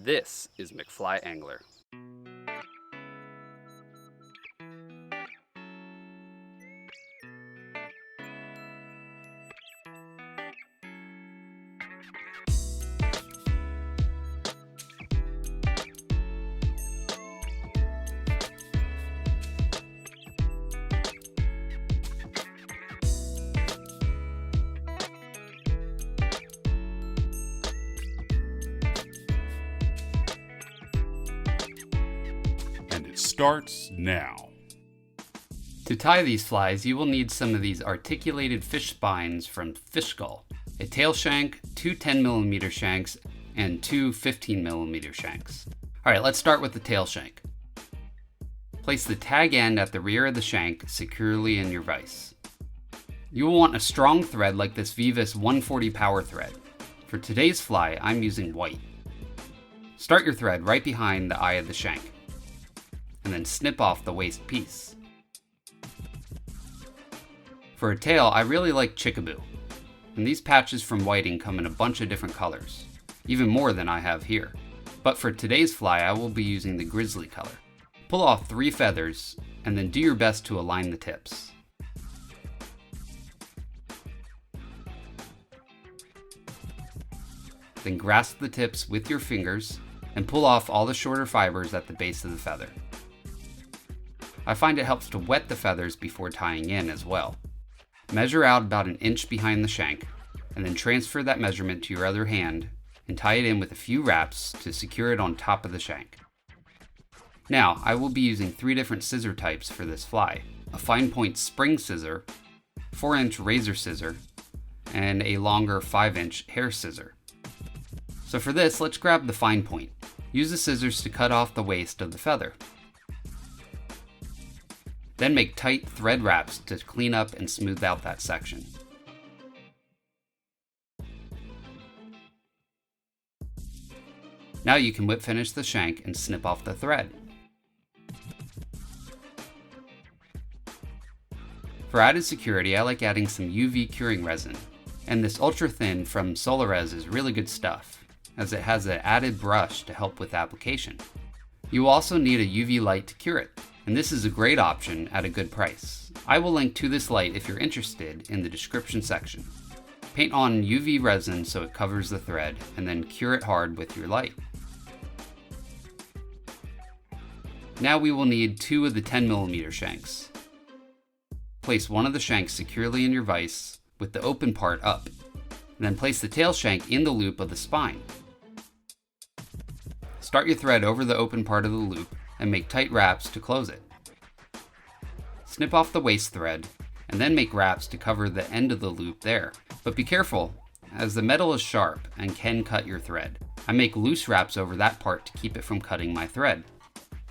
This is McFly Angler. Starts now. To tie these flies, you will need some of these articulated fish spines from Fish Skull, a tail shank, two 10mm shanks, and two 15mm shanks. Alright, let's start with the tail shank. Place the tag end at the rear of the shank securely in your vise. You will want a strong thread like this Vivus 140 power thread. For today's fly, I'm using white. Start your thread right behind the eye of the shank, and then snip off the waist piece. For a tail, I really like chickaboo, and these patches from whiting come in a bunch of different colors, even more than I have here. But for today's fly, I will be using the grizzly color. Pull off 3 feathers, and then do your best to align the tips. Then grasp the tips with your fingers, and pull off all the shorter fibers at the base of the feather. I find it helps to wet the feathers before tying in as well. Measure out about an inch behind the shank, and then transfer that measurement to your other hand and tie it in with a few wraps to secure it on top of the shank. Now, I will be using 3 different scissor types for this fly: a fine point spring scissor, 4-inch razor scissor, and a longer 5-inch hair scissor. So for this, let's grab the fine point. Use the scissors to cut off the waist of the feather. Then make tight thread wraps to clean up and smooth out that section. Now you can whip finish the shank and snip off the thread. For added security, I like adding some UV curing resin, and this ultra thin from Solarez is really good stuff, as it has an added brush to help with application. You will also need a UV light to cure it, and this is a great option at a good price. I will link to this light if you're interested in the description section. Paint on UV resin so it covers the thread, and then cure it hard with your light. Now we will need 2 of the 10mm shanks. Place one of the shanks securely in your vise with the open part up, and then place the tail shank in the loop of the spine. Start your thread over the open part of the loop and make tight wraps to close it. Snip off the waist thread, and then make wraps to cover the end of the loop there. But be careful, as the metal is sharp and can cut your thread. I make loose wraps over that part to keep it from cutting my thread.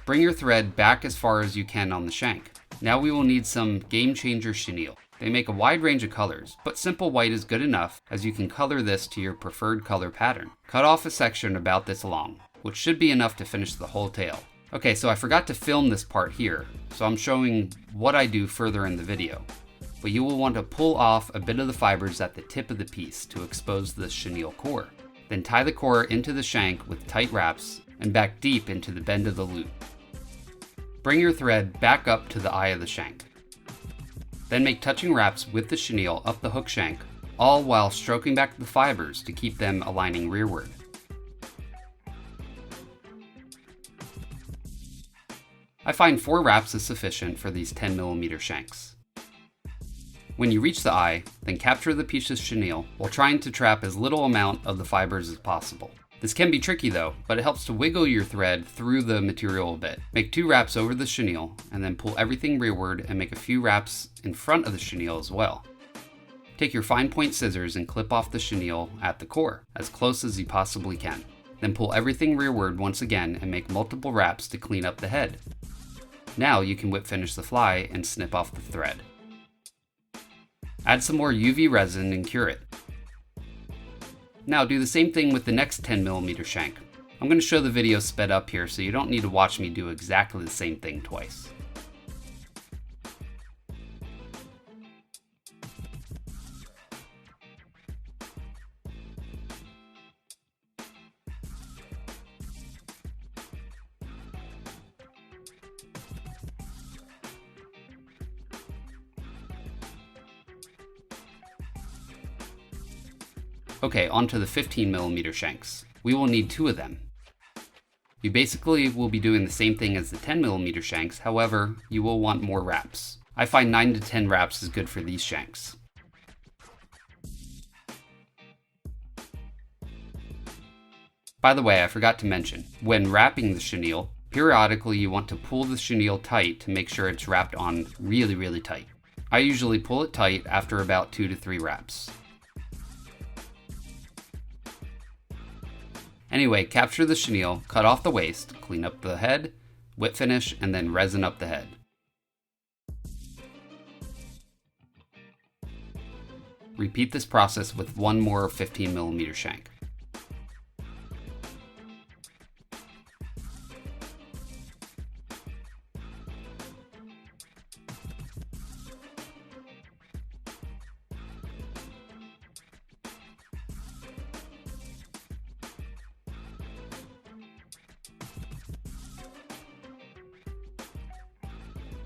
Bring your thread back as far as you can on the shank. Now we will need some Gamechanger chenille. They make a wide range of colors, but simple white is good enough, as you can color this to your preferred color pattern. Cut off a section about this long, which should be enough to finish the whole tail. Okay, so I forgot to film this part here, so I'm showing what I do further in the video. But you will want to pull off a bit of the fibers at the tip of the piece to expose the chenille core. Then tie the core into the shank with tight wraps and back deep into the bend of the loop. Bring your thread back up to the eye of the shank. Then make touching wraps with the chenille up the hook shank, all while stroking back the fibers to keep them aligning rearward. I find 4 wraps is sufficient for these 10mm shanks. When you reach the eye, then capture the piece of chenille while trying to trap as little amount of the fibers as possible. This can be tricky though, but it helps to wiggle your thread through the material a bit. Make 2 wraps over the chenille, and then pull everything rearward and make a few wraps in front of the chenille as well. Take your fine point scissors and clip off the chenille at the core, as close as you possibly can. Then pull everything rearward once again and make multiple wraps to clean up the head. Now you can whip finish the fly and snip off the thread. Add some more UV resin and cure it. Now do the same thing with the next 10mm shank. I'm going to show the video sped up here so you don't need to watch me do exactly the same thing twice. Okay, onto the 15mm shanks. We will need 2 of them. You basically will be doing the same thing as the 10mm shanks, however, you will want more wraps. I find 9 to 10 wraps is good for these shanks. By the way, I forgot to mention, when wrapping the chenille, periodically you want to pull the chenille tight to make sure it's wrapped on really tight. I usually pull it tight after about 2 to 3 wraps. Anyway, capture the chenille, cut off the waist, clean up the head, whip finish, and then resin up the head. Repeat this process with 1 more 15mm shank.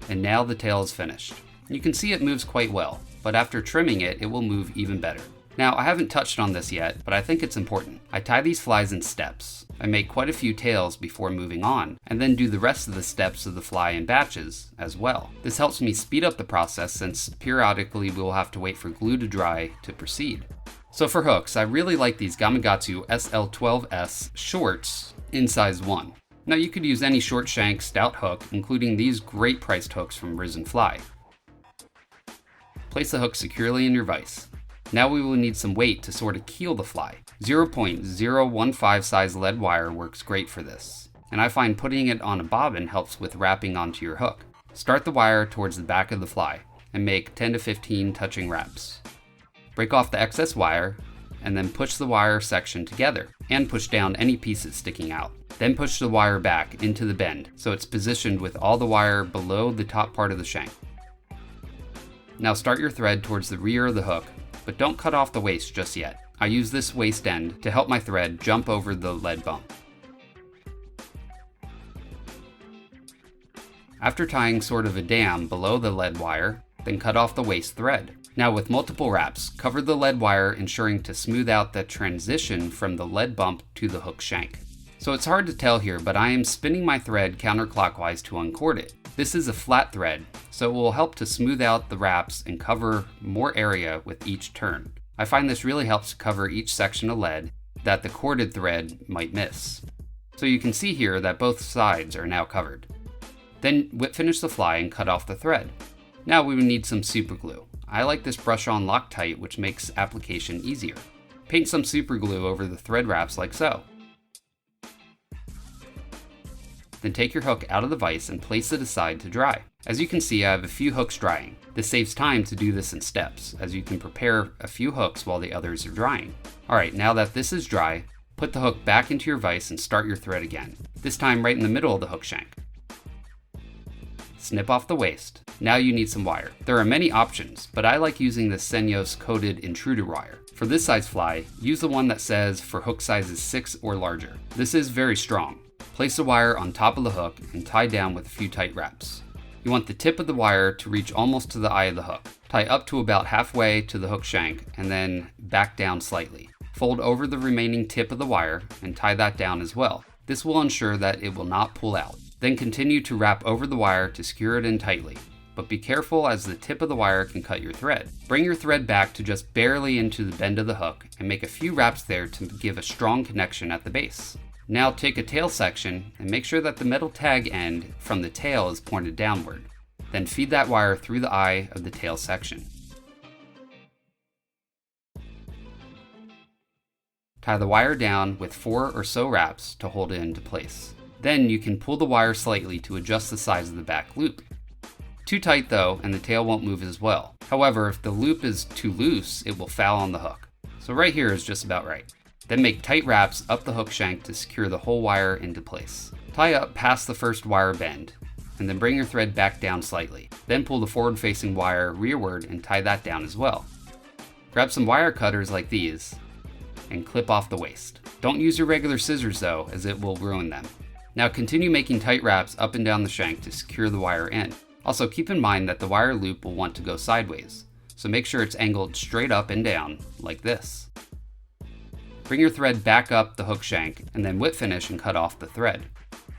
And now the tail is finished. You can see it moves quite well, but after trimming it, it will move even better. Now, I haven't touched on this yet, but I think it's important. I tie these flies in steps. I make quite a few tails before moving on, and then do the rest of the steps of the fly in batches as well. This helps me speed up the process since periodically we will have to wait for glue to dry to proceed. So for hooks, I really like these Gamechanger SL12S shorts in size 1. Now you could use any short shank stout hook, including these great priced hooks from Risen Fly. Place the hook securely in your vise. Now we will need some weight to sort of keel the fly. 0.015 size lead wire works great for this, and I find putting it on a bobbin helps with wrapping onto your hook. Start the wire towards the back of the fly, and make 10 to 15 touching wraps. Break off the excess wire, and then push the wire section together, and push down any pieces sticking out. Then push the wire back into the bend, so it's positioned with all the wire below the top part of the shank. Now start your thread towards the rear of the hook, but don't cut off the waist just yet. I use this waist end to help my thread jump over the lead bump. After tying sort of a dam below the lead wire, then cut off the waist thread. Now with multiple wraps, cover the lead wire, ensuring to smooth out the transition from the lead bump to the hook shank. So it's hard to tell here, but I am spinning my thread counterclockwise to uncord it. This is a flat thread, so it will help to smooth out the wraps and cover more area with each turn. I find this really helps to cover each section of lead that the corded thread might miss. So you can see here that both sides are now covered. Then whip finish the fly and cut off the thread. Now we would need some super glue. I like this brush on Loctite, which makes application easier. Paint some super glue over the thread wraps like so. Then take your hook out of the vise and place it aside to dry. As you can see, I have a few hooks drying. This saves time to do this in steps, as you can prepare a few hooks while the others are drying. Alright, now that this is dry, put the hook back into your vise and start your thread again, this time right in the middle of the hook shank. Snip off the waist. Now you need some wire. There are many options, but I like using the Senyos coated intruder wire. For this size fly, use the one that says for hook sizes 6 or larger. This is very strong. Place the wire on top of the hook and tie down with a few tight wraps. You want the tip of the wire to reach almost to the eye of the hook. Tie up to about halfway to the hook shank and then back down slightly. Fold over the remaining tip of the wire and tie that down as well. This will ensure that it will not pull out. Then continue to wrap over the wire to secure it in tightly, but be careful as the tip of the wire can cut your thread. Bring your thread back to just barely into the bend of the hook and make a few wraps there to give a strong connection at the base. Now take a tail section and make sure that the metal tag end from the tail is pointed downward. Then feed that wire through the eye of the tail section. Tie the wire down with 4 or so wraps to hold it into place. Then you can pull the wire slightly to adjust the size of the back loop. Too tight though, and the tail won't move as well. However, if the loop is too loose, it will foul on the hook. So right here is just about right. Then make tight wraps up the hook shank to secure the whole wire into place. Tie up past the first wire bend, and then bring your thread back down slightly. Then pull the forward-facing wire rearward and tie that down as well. Grab some wire cutters like these, and clip off the waist. Don't use your regular scissors though, as it will ruin them. Now continue making tight wraps up and down the shank to secure the wire in. Also keep in mind that the wire loop will want to go sideways, so make sure it's angled straight up and down, like this. Bring your thread back up the hook shank and then whip finish and cut off the thread.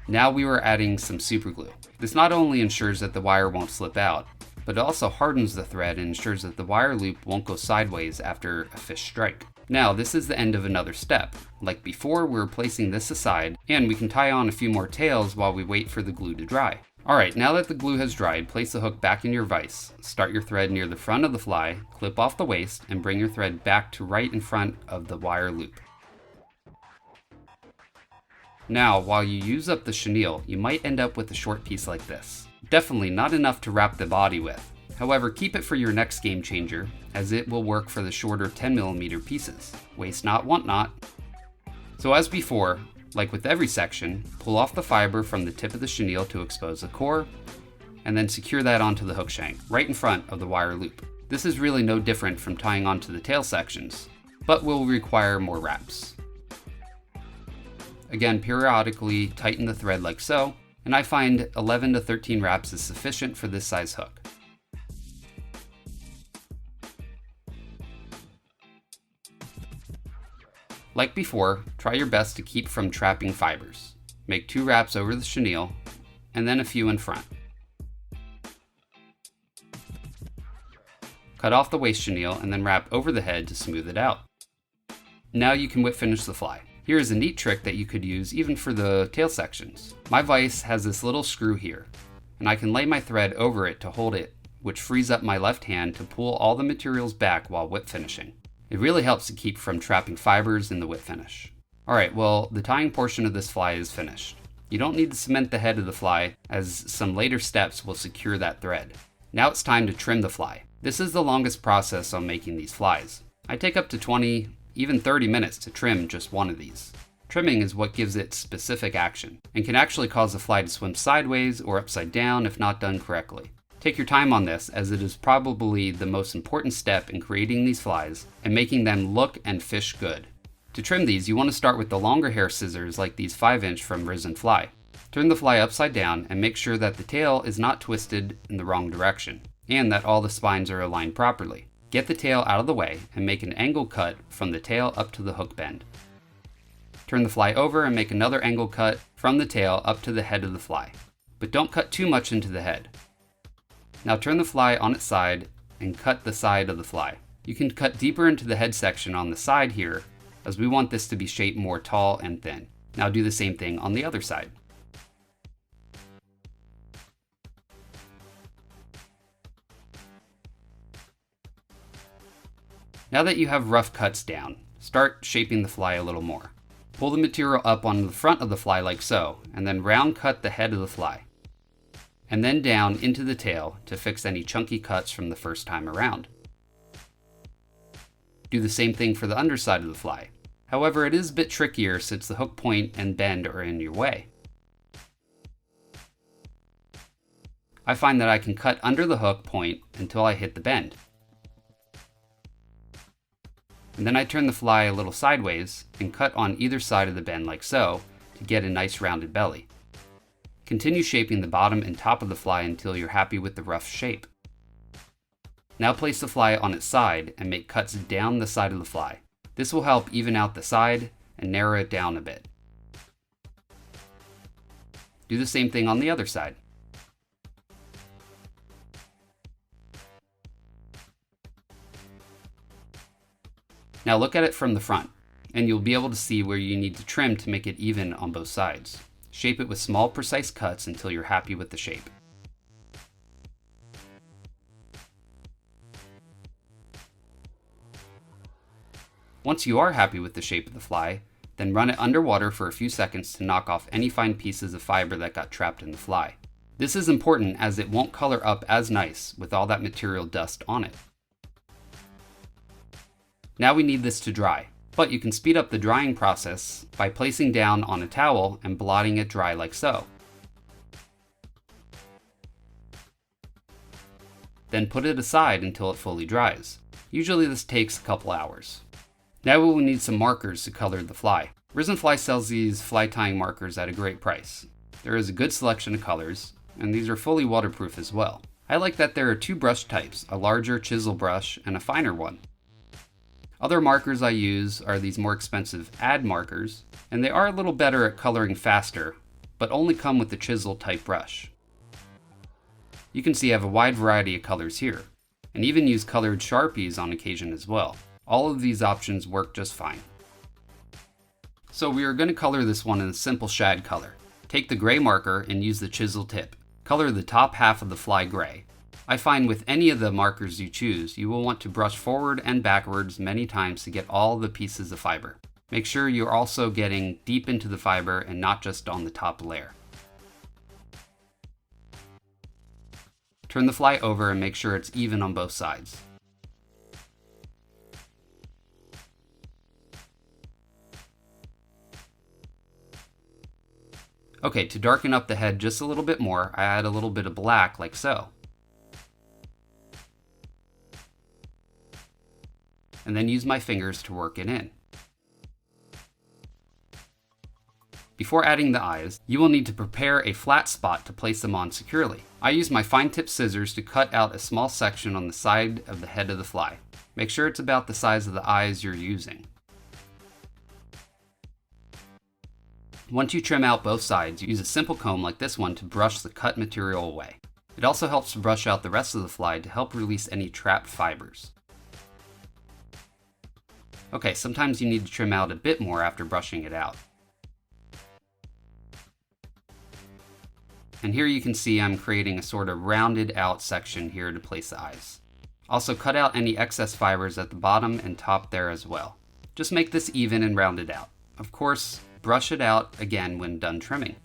Now we were adding some super glue. This not only ensures that the wire won't slip out, but it also hardens the thread and ensures that the wire loop won't go sideways after a fish strike. Now this is the end of another step. Like before, we're placing this aside, and we can tie on a few more tails while we wait for the glue to dry. Alright, now that the glue has dried, place the hook back in your vise. Start your thread near the front of the fly, clip off the waist, and bring your thread back to right in front of the wire loop. Now, while you use up the chenille, you might end up with a short piece like this. Definitely not enough to wrap the body with. However, keep it for your next game changer, as it will work for the shorter 10mm pieces. Waste not, want not. So as before, like with every section, pull off the fiber from the tip of the chenille to expose the core, and then secure that onto the hook shank, right in front of the wire loop. This is really no different from tying onto the tail sections, but will require more wraps. Again, periodically tighten the thread like so, and I find 11 to 13 wraps is sufficient for this size hook. Like before, try your best to keep from trapping fibers. Make 2 wraps over the chenille, and then a few in front. Cut off the waist chenille and then wrap over the head to smooth it out. Now you can whip finish the fly. Here is a neat trick that you could use even for the tail sections. My vise has this little screw here, and I can lay my thread over it to hold it, which frees up my left hand to pull all the materials back while whip finishing. It really helps to keep from trapping fibers in the whip finish. Alright, well, the tying portion of this fly is finished. You don't need to cement the head of the fly, as some later steps will secure that thread. Now it's time to trim the fly. This is the longest process on making these flies. I take up to 20, even 30 minutes to trim just one of these. Trimming is what gives it specific action, and can actually cause the fly to swim sideways or upside down if not done correctly. Take your time on this, as it is probably the most important step in creating these flies and making them look and fish good. To trim these, you want to start with the longer hair scissors like these 5-inch from Risen Fly. Turn the fly upside down and make sure that the tail is not twisted in the wrong direction, and that all the spines are aligned properly. Get the tail out of the way and make an angle cut from the tail up to the hook bend. Turn the fly over and make another angle cut from the tail up to the head of the fly, but don't cut too much into the head. Now turn the fly on its side and cut the side of the fly. You can cut deeper into the head section on the side here, as we want this to be shaped more tall and thin. Now do the same thing on the other side. Now that you have rough cuts down, start shaping the fly a little more. Pull the material up on the front of the fly like so, and then round cut the head of the fly. And then down into the tail to fix any chunky cuts from the first time around. Do the same thing for the underside of the fly. However, it is a bit trickier since the hook point and bend are in your way. I find that I can cut under the hook point until I hit the bend. And then I turn the fly a little sideways and cut on either side of the bend like so to get a nice rounded belly. Continue shaping the bottom and top of the fly until you're happy with the rough shape. Now place the fly on its side and make cuts down the side of the fly. This will help even out the side and narrow it down a bit. Do the same thing on the other side. Now look at it from the front, and you'll be able to see where you need to trim to make it even on both sides. Shape it with small, precise cuts until you're happy with the shape. Once you are happy with the shape of the fly, then run it underwater for a few seconds to knock off any fine pieces of fiber that got trapped in the fly. This is important as it won't color up as nice with all that material dust on it. Now we need this to dry, but you can speed up the drying process by placing down on a towel and blotting it dry like so. Then put it aside until it fully dries. Usually this takes a couple hours. Now we will need some markers to color the fly. Risen Fly sells these fly tying markers at a great price. There is a good selection of colors, and these are fully waterproof as well. I like that there are 2 brush types, a larger chisel brush and a finer one. Other markers I use are these more expensive ad markers, and they are a little better at coloring faster, but only come with the chisel type brush. You can see I have a wide variety of colors here, and even use colored Sharpies on occasion as well. All of these options work just fine. So we are going to color this one in a simple shad color. Take the gray marker and use the chisel tip. Color the top half of the fly gray. I find with any of the markers you choose, you will want to brush forward and backwards many times to get all the pieces of fiber. Make sure you're also getting deep into the fiber and not just on the top layer. Turn the fly over and make sure it's even on both sides. Okay, to darken up the head just a little bit more, I add a little bit of black like so. And then use my fingers to work it in. Before adding the eyes, you will need to prepare a flat spot to place them on securely. I use my fine tip scissors to cut out a small section on the side of the head of the fly. Make sure it's about the size of the eyes you're using. Once you trim out both sides, use a simple comb like this one to brush the cut material away. It also helps to brush out the rest of the fly to help release any trapped fibers. Okay, sometimes you need to trim out a bit more after brushing it out. And here you can see I'm creating a sort of rounded out section here to place the eyes. Also cut out any excess fibers at the bottom and top there as well. Just make this even and rounded out. Of course, brush it out again when done trimming.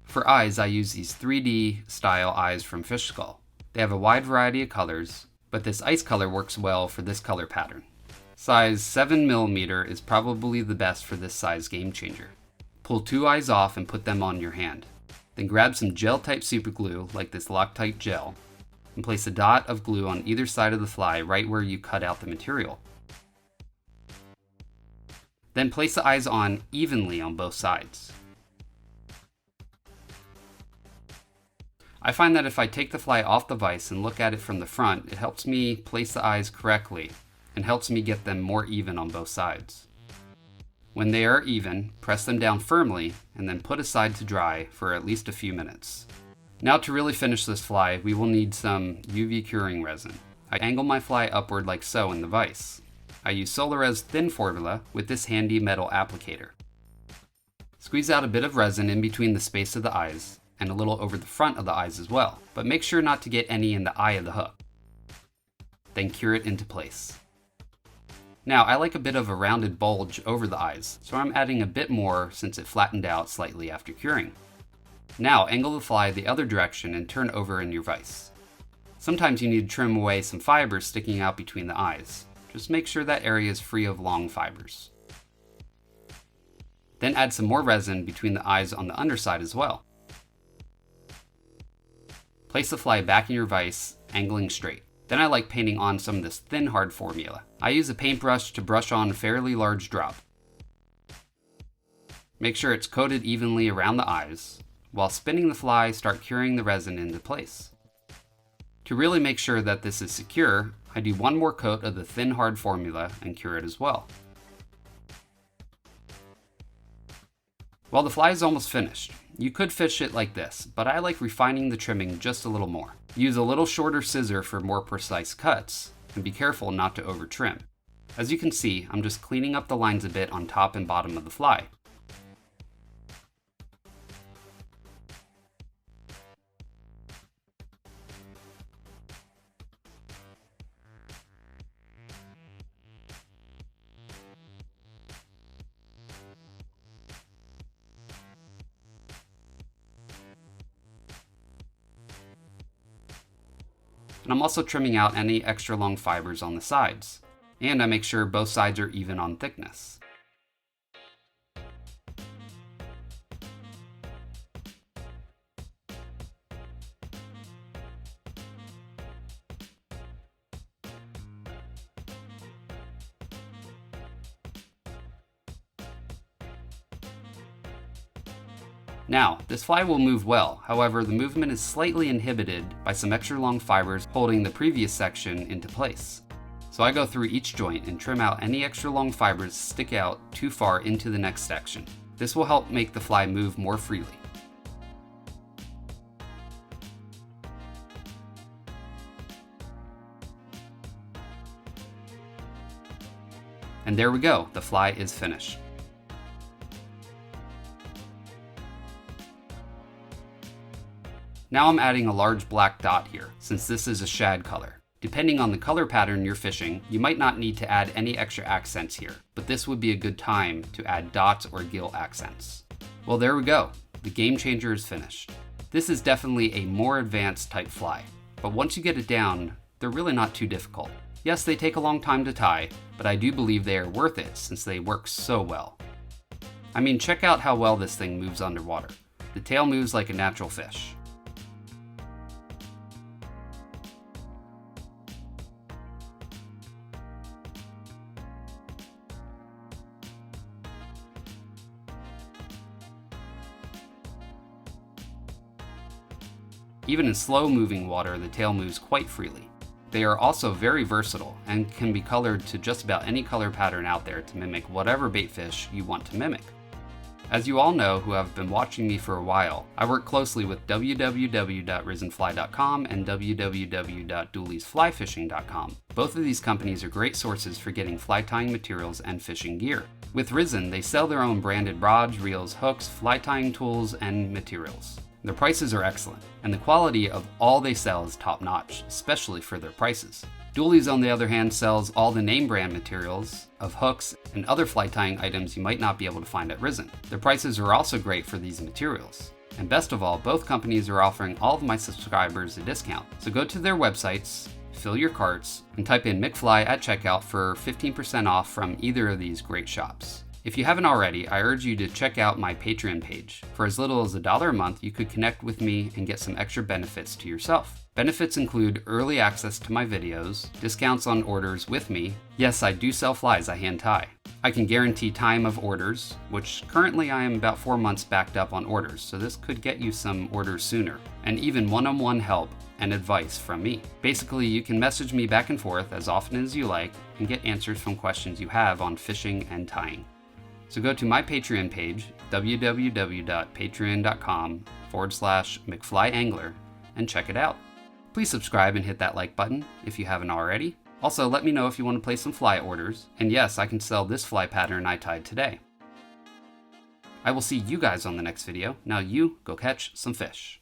For eyes, I use these 3D style eyes from Fish Skull. They have a wide variety of colors, but this ice color works well for this color pattern. Size 7mm is probably the best for this size Gamechanger. Pull 2 eyes off and put them on your hand. Then grab some gel type super glue, like this Loctite gel, and place a dot of glue on either side of the fly right where you cut out the material. Then place the eyes on evenly on both sides. I find that if I take the fly off the vise and look at it from the front, it helps me place the eyes correctly and helps me get them more even on both sides. When they are even, press them down firmly and then put aside to dry for at least a few minutes. Now to really finish this fly, we will need some UV curing resin. I angle my fly upward like so in the vise. I use Solarez thin formula with this handy metal applicator. Squeeze out a bit of resin in between the space of the eyes and a little over the front of the eyes as well, but make sure not to get any in the eye of the hook. Then cure it into place. Now I like a bit of a rounded bulge over the eyes, so I'm adding a bit more since it flattened out slightly after curing. Now angle the fly the other direction and turn over in your vise. Sometimes you need to trim away some fibers sticking out between the eyes. Just make sure that area is free of long fibers. Then add some more resin between the eyes on the underside as well. Place the fly back in your vise, angling straight. Then I like painting on some of this thin hard formula. I use a paintbrush to brush on a fairly large drop. Make sure it's coated evenly around the eyes. While spinning the fly, start curing the resin into place. To really make sure that this is secure, I do one more coat of the thin hard formula and cure it as well. Well, the fly is almost finished. You could fish it like this, but I like refining the trimming just a little more. Use a little shorter scissor for more precise cuts, and be careful not to over trim. As you can see, I'm just cleaning up the lines a bit on top and bottom of the fly. And I'm also trimming out any extra long fibers on the sides. And I make sure both sides are even on thickness. Now, this fly will move well, however the movement is slightly inhibited by some extra long fibers holding the previous section into place. So I go through each joint and trim out any extra long fibers that stick out too far into the next section. This will help make the fly move more freely. And there we go, the fly is finished. Now I'm adding a large black dot here, since this is a shad color. Depending on the color pattern you're fishing, you might not need to add any extra accents here, but this would be a good time to add dots or gill accents. Well, there we go, the Gamechanger is finished. This is definitely a more advanced type fly, but once you get it down, they're really not too difficult. Yes, they take a long time to tie, but I do believe they are worth it since they work so well. I mean, check out how well this thing moves underwater. The tail moves like a natural fish. Even in slow-moving water, the tail moves quite freely. They are also very versatile and can be colored to just about any color pattern out there to mimic whatever baitfish you want to mimic. As you all know who have been watching me for a while, I work closely with www.risenfly.com and www.dooliesflyfishing.com. Both of these companies are great sources for getting fly tying materials and fishing gear. With Risen, they sell their own branded rods, reels, hooks, fly tying tools, and materials. Their prices are excellent, and the quality of all they sell is top-notch, especially for their prices. Doolies, on the other hand, sells all the name brand materials of hooks and other fly tying items you might not be able to find at Risen. Their prices are also great for these materials. And best of all, both companies are offering all of my subscribers a discount. So go to their websites, fill your carts, and type in McFly at checkout for 15% off from either of these great shops. If you haven't already, I urge you to check out my Patreon page. For as little as $1 a month, you could connect with me and get some extra benefits to yourself. Benefits include early access to my videos, discounts on orders with me. Yes, I do sell flies I hand tie. I can guarantee time of orders, which currently I am about 4 months backed up on orders, so this could get you some orders sooner. And even one-on-one help and advice from me. Basically, you can message me back and forth as often as you like and get answers from questions you have on fishing and tying. So go to my Patreon page, www.patreon.com/McFlyAngler, and check it out. Please subscribe and hit that like button if you haven't already. Also, let me know if you want to place some fly orders. And yes, I can sell this fly pattern I tied today. I will see you guys on the next video. Now you go catch some fish.